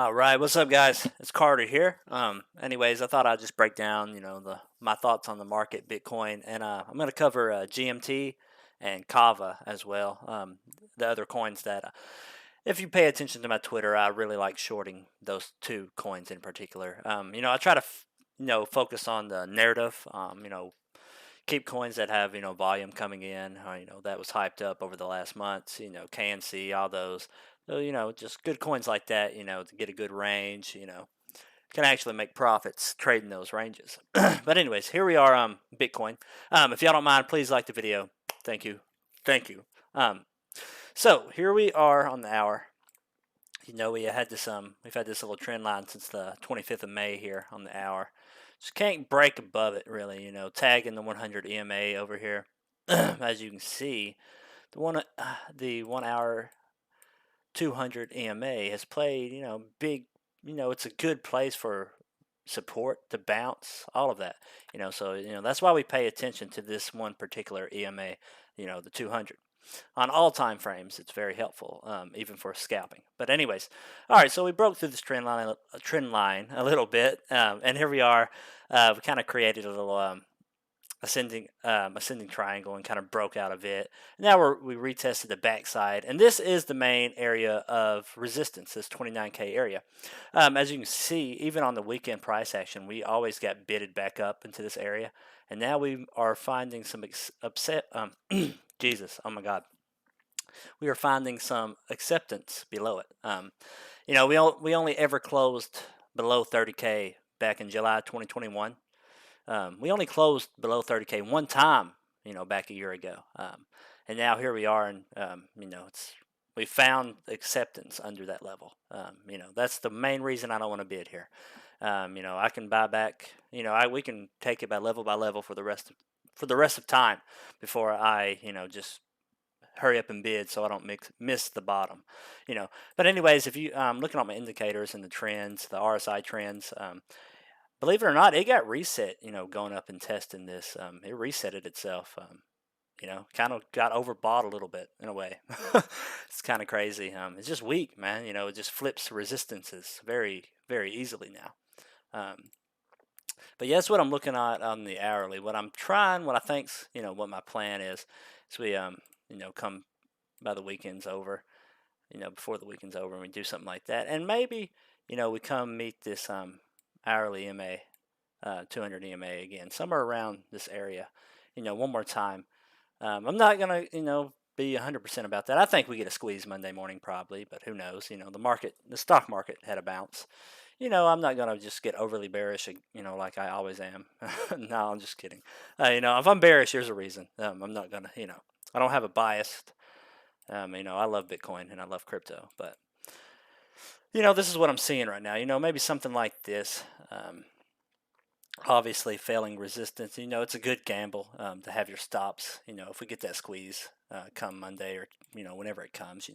All right, what's up, guys? It's Carter here. Anyways, I thought I'd just break down, my thoughts on the market, Bitcoin, and I'm going to cover GMT and Kava as well. The other coins that, if you pay attention to my Twitter, I really like shorting those two coins in particular. I try to, focus on the narrative. Keep coins that have volume coming in. That was hyped up over the last months. KNC, all those. So just good coins like that. To get a good range. Can actually make profits trading those ranges. But anyways, here we are. Bitcoin. If y'all don't mind, please like the video. Thank you. Thank you. So here we are on the hour. We've had this little trend line since the 25th of May here on the hour. Just can't break above it really, tagging the 100 EMA over here. As you can see, the 1 hour 200 EMA has played, big, it's a good place for support to bounce, all of that, so that's why we pay attention to this one particular EMA, the 200. On all time frames, it's very helpful, even for scalping. But anyways, all right. So we broke through this trend line a little bit, and here we are. We kind of created a little ascending triangle and kind of broke out of it. Now we retested the backside, and this is the main area of resistance. This 29K area. As you can see, even on the weekend price action, we always got bidded back up into this area, and now we are finding some upset. Jesus, oh my God, we are finding some acceptance below it. We only ever closed below 30K back in July 2021. We only closed below 30K one time, back a year ago. And now here we are, and we found acceptance under that level. That's the main reason I don't want to bid here. I can buy back. We can take it by level for the rest of time before I just hurry up and bid so I don't miss the bottom. But anyways, if you looking at my indicators and the trends, the RSI trends, believe it or not, it got reset, going up and testing this. It resetted itself. Kind of got overbought a little bit in a way. It's kind of crazy. It's just weak, man. It just flips resistances very, very easily now. But yeah, that's what I'm looking at on the hourly. What I think's, what my plan is we, come by the weekend's over, before the weekend's over, and we do something like that. And maybe, we come meet this hourly EMA, 200 EMA again, somewhere around this area, one more time. I'm not going to, be 100% about that. I think we get a squeeze Monday morning probably, but who knows? The stock market had a bounce. I'm not going to just get overly bearish, like I always am. No, I'm just kidding. If I'm bearish, there's a reason. I'm not going to, I don't have a bias. I love Bitcoin and I love crypto, but, this is what I'm seeing right now. Maybe something like this. Obviously, failing resistance. It's a good gamble to have your stops. If we get that squeeze come Monday or, whenever it comes,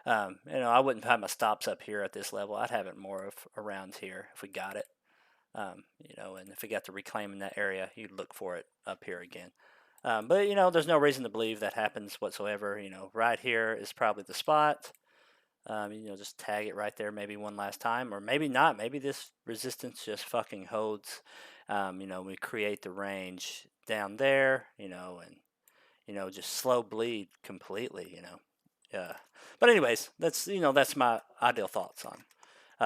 I wouldn't have my stops up here at this level. I'd have it more of around here if we got it. And if we got to reclaiming that area, you'd look for it up here again. But there's no reason to believe that happens whatsoever. Right here is probably the spot. Just tag it right there, maybe one last time, or maybe not. Maybe this resistance just fucking holds. We create the range down there, and just slow bleed completely, But anyways, that's my ideal thoughts on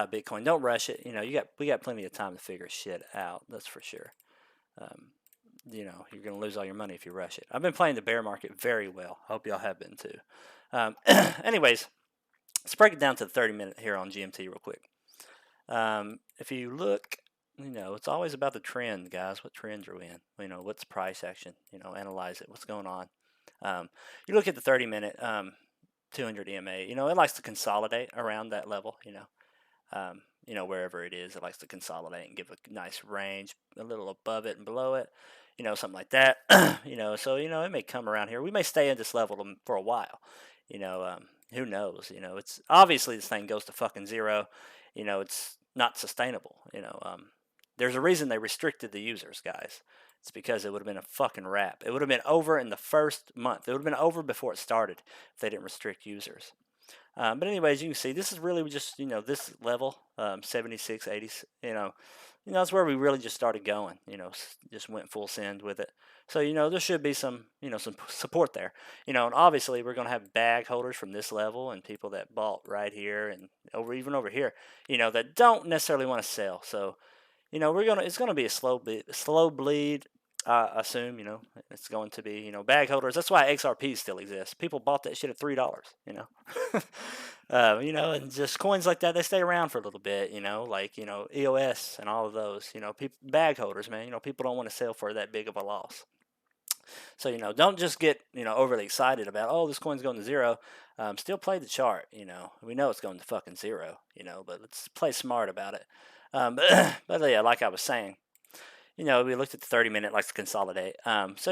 Bitcoin. Don't rush it. We got plenty of time to figure shit out. That's for sure. You're gonna lose all your money if you rush it. I've been playing the bear market very well. I hope y'all have been too. Anyways, let's break it down to the 30-minute here on GMT real quick. If you look, it's always about the trend, guys. What trends are we in? What's price action? Analyze it. What's going on? You look at the 30-minute 200 EMA. It likes to consolidate around that level. Wherever it is, it likes to consolidate and give a nice range, a little above it and below it. Something like that. So it may come around here. We may stay at this level for a while. Who knows? It's obviously this thing goes to fucking zero. It's not sustainable. There's a reason they restricted the users, guys. It's because it would have been a fucking wrap. It would have been over in the first month. It would have been over before it started if they didn't restrict users. But anyways, you can see this is really just, this level, 76, 80, that's where we really just started going, just went full send with it. So, there should be some, some support there, and obviously we're going to have bag holders from this level and people that bought right here and even over here, that don't necessarily want to sell. So, it's gonna be a slow bleed. I assume, it's going to be, bag holders. That's why XRP still exists. People bought that shit at $3, and just coins like that, they stay around for a little bit, like, EOS and all of those, people, bag holders, man, people don't want to sell for that big of a loss. So, don't just get, overly excited about, oh, this coin's going to zero. Still play the chart, we know it's going to fucking zero, but let's play smart about it. But yeah, like I was saying, we looked at the 30-minute, likes to consolidate. So,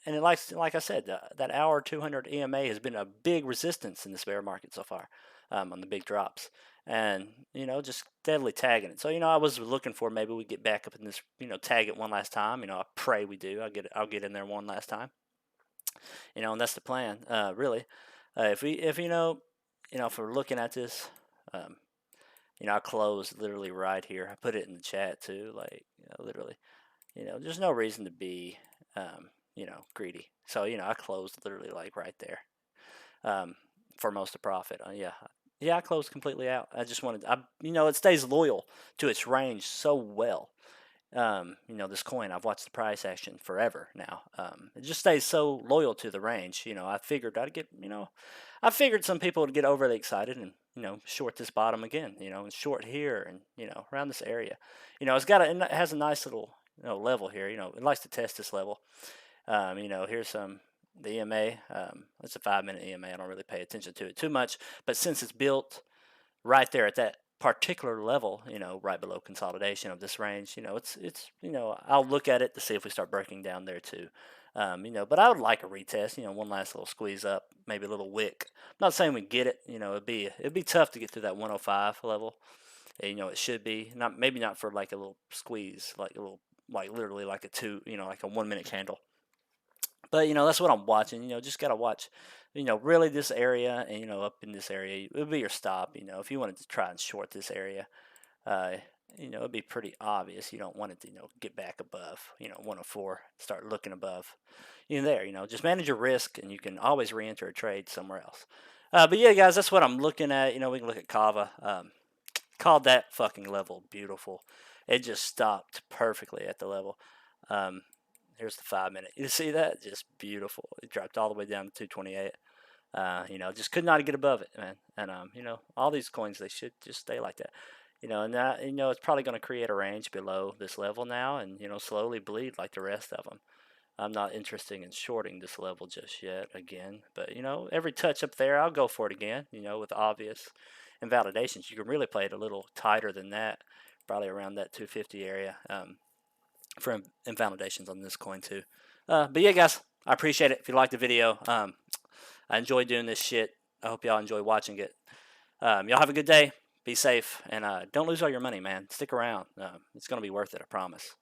and it likes, like I said, that hour 200 EMA has been a big resistance in this bear market so far, on the big drops. And, just steadily tagging it. So, I was looking for maybe we get back up in this, tag it one last time. I pray we do. I'll get in there one last time. And that's the plan, really. If we're looking at this, I closed literally right here. I put it in the chat too, like, literally. There's no reason to be, greedy. So, I closed literally like right there, for most of profit. Yeah, I closed completely out. I just wanted, it stays loyal to its range so well. This coin, I've watched the price action forever now. It just stays so loyal to the range. I figured I'd get, I figured some people would get overly excited and, short this bottom again, and short here and, around this area. It has a nice little, level here. It likes to test this level. Here's the EMA. It's a 5-minute EMA. I don't really pay attention to it too much, but since it's built right there at that particular level, right below consolidation of this range, it's I'll look at it to see if we start breaking down there too. But I would like a retest, one last little squeeze up, maybe a little wick. I'm not saying we get it, it'd be tough to get through that 105 level. It should be maybe not for like a little squeeze, like a little, like literally like a two, like a 1 minute candle. But that's what I'm watching. Just gotta watch. Really this area, and up in this area, it would be your stop. If you wanted to try and short this area, uh, it'd be pretty obvious. You don't want it to, get back above, 104, start looking above. There, just manage your risk, and you can always re-enter a trade somewhere else. But yeah, guys, that's what I'm looking at. We can look at Kava. Called that fucking level beautiful. It just stopped perfectly at the level. Um, Here's the 5-minute. You see that? Just beautiful. It dropped all the way down to 228. Just could not get above it, man. And all these coins, they should just stay like that. And that, it's probably going to create a range below this level now, and slowly bleed like the rest of them. I'm not interested in shorting this level just yet again, but every touch up there, I'll go for it again. With obvious invalidations, you can really play it a little tighter than that, probably around that 250 area. For invalidations on this coin too. But yeah, guys, I appreciate it. If you liked the video, I enjoy doing this shit. I hope y'all enjoy watching it. Y'all have a good day. Be safe, and don't lose all your money, man. Stick around. It's gonna be worth it. I promise.